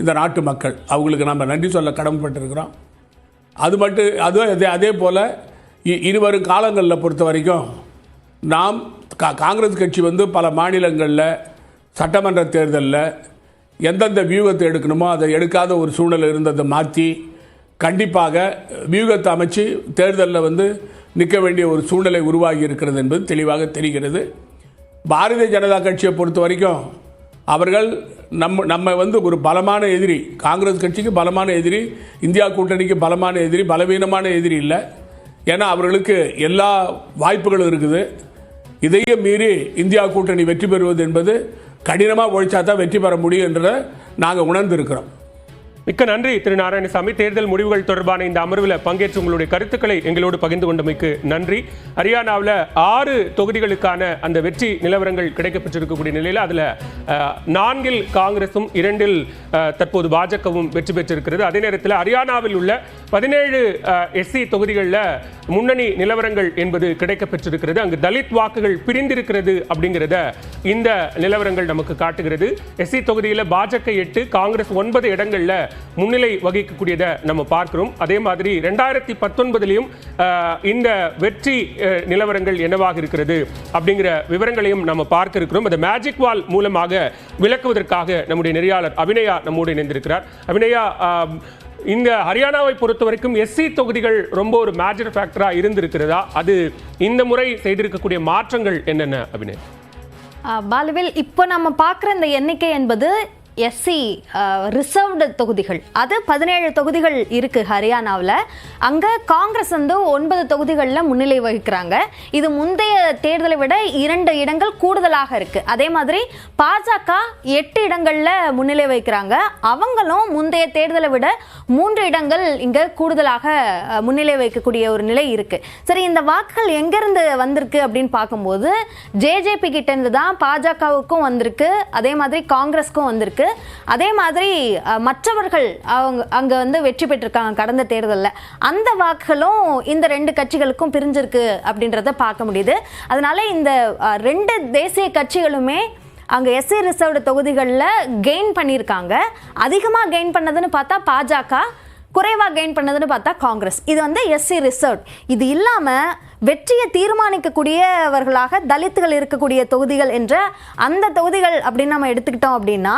இந்த நாட்டு மக்கள். அவங்களுக்கு நம்ம நன்றி சொல்ல கடமைப்பட்டிருக்கிறோம். அதே போல் இருவரும் காலங்களில் பொறுத்த வரைக்கும் நாம் காங்கிரஸ் கட்சி பல மாநிலங்களில் சட்டமன்ற தேர்தலில் எந்தெந்த வியூகத்தை எடுக்கணுமோ அதை எடுக்காத ஒரு சூழ்நிலை இருந்ததை மாற்றி கண்டிப்பாக வியூகத்தை அமைச்சு தேர்தலில் நிற்க வேண்டிய ஒரு சூழ்நிலை உருவாகி இருக்கிறது என்பது தெளிவாக தெரிகிறது. பாரதிய ஜனதா கட்சியை பொறுத்த வரைக்கும் அவர்கள் நம்ம ஒரு பலமான எதிரி, காங்கிரஸ் கட்சிக்கு பலமான எதிரி, இந்தியா கூட்டணிக்கு பலமான எதிரி, பலவீனமான எதிரி இல்லை. ஏன்னா அவர்களுக்கு எல்லா வாய்ப்புகளும் இருக்குது. இதையே மீறி இந்தியா கூட்டணி வெற்றி பெறுவது என்பது கடினமாக உழைச்சா தான் வெற்றி பெற முடியும் என்ற நாங்கள் உணர்ந்திருக்கிறோம். மிக்க நன்றி திரு நாராயணசாமி. தேர்தல் முடிவுகள் தொடர்பான இந்த அமர்வில் பங்கேற்று உங்களுடைய கருத்துக்களை எங்களோடு பகிர்ந்து கொண்டமைக்கு நன்றி. ஹரியானாவில் 6 தொகுதிகளுக்கான அந்த வெற்றி நிலவரங்கள் கிடைக்கப்பட்டிருக்கக்கூடிய நிலையில் அதில் 4 காங்கிரசும் 2 தற்போது பாஜகவும் வெற்றி பெற்றிருக்கிறது. அதே நேரத்தில் ஹரியானாவில் உள்ள 17 எஸ்சி தொகுதிகளில் முன்னணி நிலவரங்கள் என்பது கிடைக்கப்பெற்றிருக்கிறது. அங்கு தலித் வாக்குகள் பிரிந்திருக்கிறது அப்படிங்கிறத இந்த நிலவரங்கள் நமக்கு காட்டுகிறது. எஸ்சி தொகுதியில் பாஜக 8, காங்கிரஸ் 9 இடங்களில் முன்னிலை வகிக்கக்கூடியதை நம்ம பார்க்கிறோம். அதே மாதிரி 2019 இந்த வெற்றி நிலவரங்கள் என்னவாக இருக்கிறது அப்படிங்கிற விவரங்களையும் நம்ம பார்க்க இருக்கிறோம். அந்த மேஜிக் வால் மூலமாக விளக்குவதற்காக நம்முடைய நெறியாளர் அபிநயா நம்மோடு இணைந்திருக்கிறார். அபிநயா, இந்த ஹரியானாவை பொறுத்த வரைக்கும் எஸ்சி தொகுதிகள் ரொம்ப ஒரு மேஜர் ஃபேக்டரா இருந்திருக்கிறதா? அது இந்த முறை செய்திருக்கக்கூடிய மாற்றங்கள் என்னென்ன அபிநயா? பாலுவேல், இப்போ நம்ம பார்க்குற இந்த எண்ணிக்கை என்பது எஸ்சி ரிசர்வ்டு தொகுதிகள். அது 17 தொகுதிகள் இருக்குது ஹரியானாவில். அங்கே காங்கிரஸ் 9 தொகுதிகளில் முன்னிலை வகிக்கிறாங்க. இது முந்தைய தேர்தலை விட 2 இடங்கள் கூடுதலாக இருக்குது. அதே மாதிரி பாஜக 8 இடங்களில் முன்னிலை வகிக்கிறாங்க. அவங்களும் முந்தைய தேர்தலை விட 3 இடங்கள் இங்கே கூடுதலாக முன்னிலை வைக்கக்கூடிய ஒரு நிலை இருக்குது. சரி, இந்த வாக்குகள் எங்கேருந்து வந்திருக்கு அப்படின்னு பார்க்கும்போது ஜேஜேபி கிட்டேருந்து தான் பாஜகவுக்கும் வந்திருக்கு, அதே மாதிரி காங்கிரஸுக்கும் வந்திருக்கு. அதே மாதிரி மற்றவர்கள் அங்க வெற்றி பெற்றிருக்காங்க கடந்த தேர்தலில். அந்த வாக்குகளும் இந்த 2 கட்சிகளுக்கும் பிரிஞ்சிருக்கு அப்படின்றத பார்க்க முடியுது. அதனால இந்த 2 தேசிய கட்சிகளுமே அங்கே எஸ்சி ரிசர்வ்டு தொகுதிகளில் கெயின் பண்ணியிருக்காங்க. அதிகமாக கெயின் பண்ணதுன்னு பார்த்தா பாஜக, குறைவாக கெயின் பண்ணதுன்னு பார்த்தா காங்கிரஸ். இது எஸ்சி ரிசர்வ். இது இல்லாமல் வெற்றியை தீர்மானிக்கக்கூடியவர்களாக தலித்துகள் இருக்கக்கூடிய தொகுதிகள் என்ற அந்த தொகுதிகள் அப்படின்னு நம்ம எடுத்துக்கிட்டோம் அப்படின்னா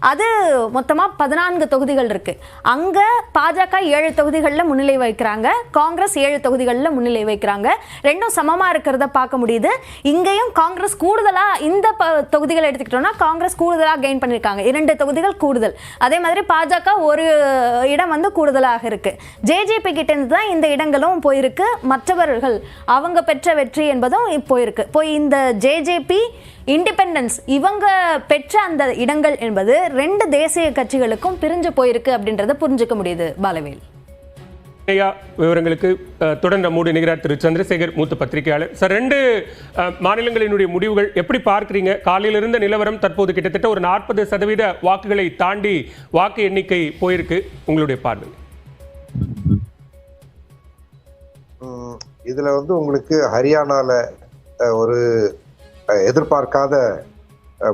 அது மொத்தமாக 14 தொகுதிகள் இருக்குது. அங்கே பாஜக 7 தொகுதிகளில் முன்னிலை வைக்கிறாங்க, காங்கிரஸ் 7 தொகுதிகளில் முன்னிலை வைக்கிறாங்க. ரெண்டும் சமமாக இருக்கிறத பார்க்க முடியுது. இங்கேயும் காங்கிரஸ் கூடுதலாக இந்த தொகுதிகளை எடுத்துக்கிட்டோம்னா காங்கிரஸ் கூடுதலாக கெயின் பண்ணியிருக்காங்க, 2 தொகுதிகள் கூடுதல். அதே மாதிரி பாஜக 1 இடம் கூடுதலாக இருக்குது. ஜேஜேபி கிட்டேருந்து தான் இந்த இடங்களும் போயிருக்கு. மற்றவர்கள் அவங்க பெற்ற வெற்றி என்பதும் போயிருக்கு. இந்த ஜேஜேபி, இண்டிபெண்டன்ஸ் இவங்க பெற்ற அந்த இடங்கள் என்பது 2 தேசிய கட்சிகளுக்கும் பிரிஞ்சு போயிருக்கு அப்படின்றத புரிஞ்சுக்க முடியுது. பாலவேல், விவரங்களுக்கு தொடர்ந்து மூடி நிகரார் திரு சந்திரசேகர், மூத்த பத்திரிகையாளர். சார், 2 மாநிலங்களினுடைய முடிவுகள் எப்படி பார்க்கிறீங்க? காலையில் இருந்த நிலவரம் தற்போது கிட்டத்தட்ட ஒரு 40% வாக்குகளை தாண்டி வாக்கு எண்ணிக்கை போயிருக்கு. உங்களுடைய பார்வை? இதுல உங்களுக்கு ஹரியானால ஒரு எதிர்பார்க்காத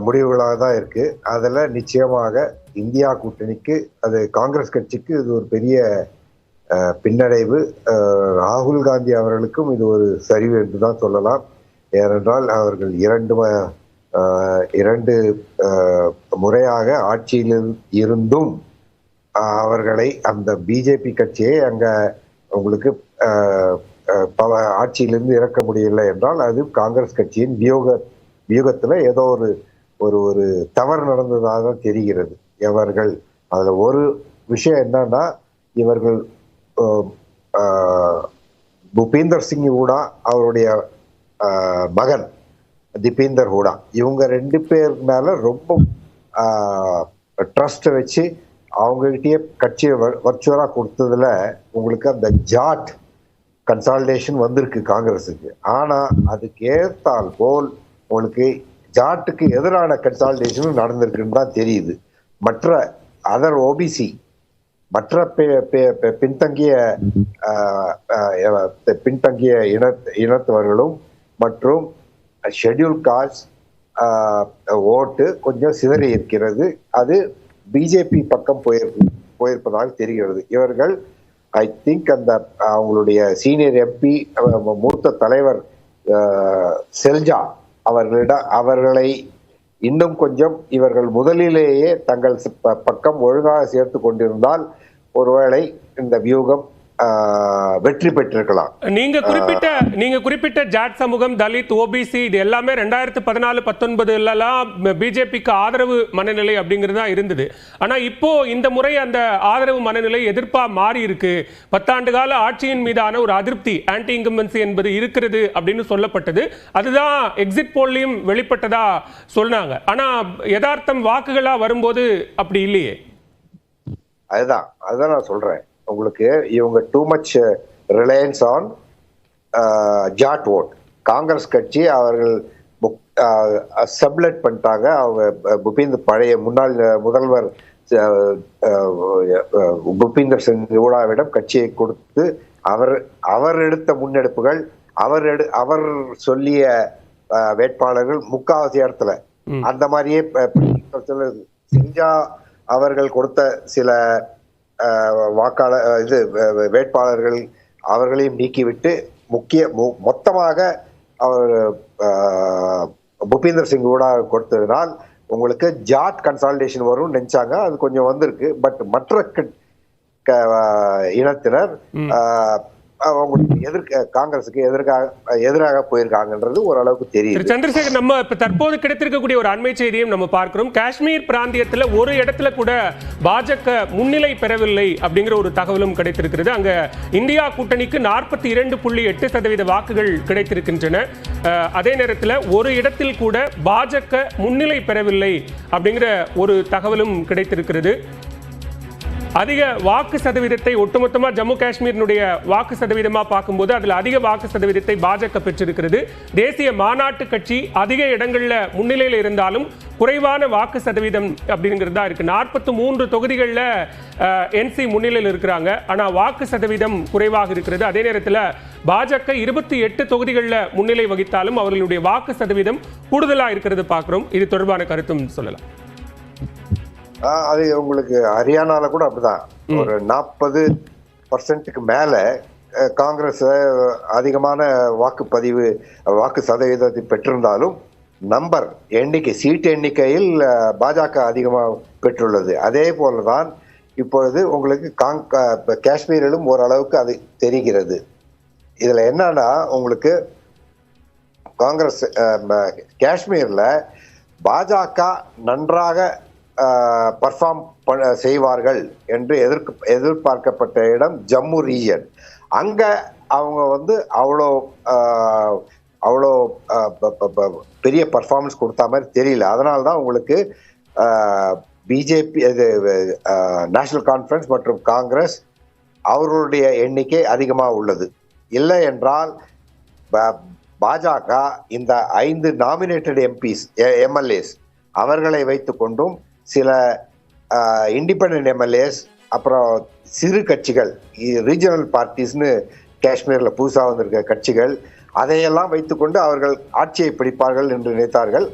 முடிவுகளாக தான் இருக்கு. அதில் நிச்சயமாக இந்தியா கூட்டணிக்கு, அது காங்கிரஸ் கட்சிக்கு இது ஒரு பெரிய பின்னடைவு. ராகுல் காந்தி அவர்களுக்கும் இது ஒரு சரிவு என்று தான் சொல்லலாம். ஏனென்றால் அவர்கள் 2 முறையாக ஆட்சியில் இருந்தும் அவர்களை, அந்த பிஜேபி கட்சியை அங்க ஆட்சியிலிருந்து இறக்க முடியல என்றால் அது காங்கிரஸ் கட்சியின் வியூகத்துல ஏதோ ஒரு தவறு நடந்ததாக தெரிகிறது. இவர்கள் அதுல ஒரு விஷயம் என்னன்னா, இவர்கள் பூபீந்தர் சிங் ஹூடா, அவருடைய மகன் தீபேந்தர் ஹூடா, இவங்க 2 பேர் மேல ரொம்ப ட்ரஸ்ட் வச்சு அவங்ககிட்டயே கட்சியை வர்ச்சுவலா கொடுத்ததுல அந்த ஜாட் கன்சாலிடேஷன் வந்திருக்கு காங்கிரஸுக்கு. ஆனா அதுக்கு ஏற்றால் போல் ஜாட்டுக்கு எதிரான கன்சாலிடேஷன் நடந்திருக்குன்னு தான் தெரியுது. மற்ற அதர் ஓபிசி, மற்ற பின்தங்கிய இனத்தவர்களும் மற்றும் ஷெட்யூல் காஸ்ட் ஓட்டு கொஞ்சம் சிதறி இருக்கிறது. அது பிஜேபி பக்கம் போயிருப்பதாக தெரிகிறது. இவர்கள் ஐ திங்க் அந்த அவங்களுடைய சீனியர் எம்பி மூத்த தலைவர் செல்ஜா அவர்களை இன்னும் கொஞ்சம் இவர்கள் முதலிலேயே தங்கள் பக்கம் ஒழுங்காக சேர்த்து கொண்டிருந்தால் ஒருவேளை இந்த வியூகம் வெற்றி பெற்றிருக்கலாம். நீங்க குறிப்பிட்ட ஜாட் சமூகம், தலித், ஓபிசி இது எல்லாமே 2014-19 பிஜேபிக்கு ஆதரவு மனநிலை அப்படிங்கிறதா இருந்தது. ஆனா இப்போ இந்த முறை அந்த ஆதரவு மனநிலை எதிர்ப்பா மாறி இருக்கு. 10 ஆண்டு கால ஆட்சியின் மீதான ஒரு அதிருப்தி, ஆன்டி இன்கம்பன்சி என்பது இருக்கிறது அப்படின்னு சொல்லப்பட்டது. அதுதான் எக்ஸிட் போல்லையும் வெளிப்பட்டதா சொன்னாங்க. ஆனா யதார்த்தம் வாக்குகளா வரும்போது அப்படி இல்லையே. அதுதான் நான் சொல்றேன் உங்களுக்கு. இவங்க too much reliance on Jat vote. Congress கட்சி அவர்கள் சப்லெட் பண்ணிட்டாங்க. அவங்க பழைய முன்னாள் முதல்வர் புபீந்தர் சிங் ஹூடாவிடம் கட்சியை கொடுத்து அவர் எடுத்த முன்னெடுப்புகள், அவர் சொல்லிய வேட்பாளர்கள் முக்காவாசி இடத்துல அந்த மாதிரியே செஞ்சா அவர்கள் கொடுத்த சில வேட்பாளர்கள் அவர்களையும் நீக்கிவிட்டு மொத்தமாக அவர் புபீந்தர் சிங் ஹூடா கொடுத்ததுனால் உங்களுக்கு ஜாட் கன்சாலிடேஷன் வரும்னு நினைச்சாங்க. அது கொஞ்சம் வந்திருக்கு. பட் மற்ற இனத்தினர் காங்கிரசுக்கு எதிராக போயிருக்காங்கன்றது ஓரளவுக்கு தெரியும். சந்திரசேகர், நம்ம இப்ப தற்போது கிடைத்திருக்கக்கூடிய ஒரு அண்மை செய்தியும் நம்ம பார்க்கிறோம். காஷ்மீர் பிராந்தியத்தில் ஒரு இடத்துல கூட பாஜக முன்னிலை பெறவில்லை அப்படிங்கிற ஒரு தகவலும் கிடைத்திருக்கிறது. அங்க இந்தியா கூட்டணிக்கு 42.8% வாக்குகள் கிடைத்திருக்கின்றன. அதே நேரத்தில் ஒரு இடத்தில் கூட பாஜக முன்னிலை பெறவில்லை அப்படிங்கிற ஒரு தகவலும் கிடைத்திருக்கிறது. அதிக வாக்கு சதவீதத்தை ஒட்டுமொத்தமாக ஜம்மு காஷ்மீரினுடைய வாக்கு சதவீதமாக பார்க்கும்போது அதில் அதிக வாக்கு சதவீதத்தை பாஜக பெற்றிருக்கிறது. தேசிய மாநாட்டு கட்சி அதிக இடங்களில் முன்னிலையில் இருந்தாலும் குறைவான வாக்கு சதவீதம் அப்படிங்கிறது தான் இருக்கு. 43 தொகுதிகளில் என்சி முன்னிலையில் இருக்கிறாங்க. ஆனால் வாக்கு சதவீதம் குறைவாக இருக்கிறது. அதே நேரத்தில் பாஜக 28 தொகுதிகளில் முன்னிலை வகித்தாலும் அவர்களுடைய வாக்கு சதவீதம் கூடுதலாக இருக்கிறது பார்க்கிறோம். இது தொடர்பான கருத்தும் சொல்லலாம். அது உங்களுக்கு ஹரியானால கூட அப்படிதான். ஒரு 40% மேல காங்கிரஸ் அதிகமான வாக்கு சதவீதத்தை பெற்றிருந்தாலும் சீட் எண்ணிக்கையில் பாஜக அதிகமாக பெற்றுள்ளது. அதே போலதான் இப்பொழுது உங்களுக்கு காஷ்மீரிலும் ஓரளவுக்கு அது தெரிகிறது. இதுல என்னன்னா உங்களுக்கு காங்கிரஸ் காஷ்மீர்ல பாஜக நன்றாக பர்ஃபார்ம் செய்வார்கள் என்று எதிர்பார்க்கப்பட்ட இடம் ஜம்மு ரீஜன். அங்க அவங்க அவ்வளோ பெரிய பர்ஃபார்மன்ஸ் கொடுத்த மாதிரி தெரியல. அதனால்தான் உங்களுக்கு பிஜேபி நேஷனல் கான்ஃபரன்ஸ் மற்றும் காங்கிரஸ் அவர்களுடைய எண்ணிக்கை அதிகமாக உள்ளது. இல்லை என்றால் பாஜக இந்த 5 நாமினேட்டட் எம்எல்ஏஸ் அவர்களை வைத்துக் கொண்டும் சில இண்டிபெண்டன்ட் எம்எல்ஏஸ் அப்புறம் சிறு கட்சிகள் ரீஜனல் பார்ட்டிஸ்னு காஷ்மீர்ல புதுசாக வந்திருக்க கட்சிகள் அதையெல்லாம் வைத்துக்கொண்டு அவர்கள் ஆட்சியை பிடிப்பார்கள் என்று நினைத்தார்கள்.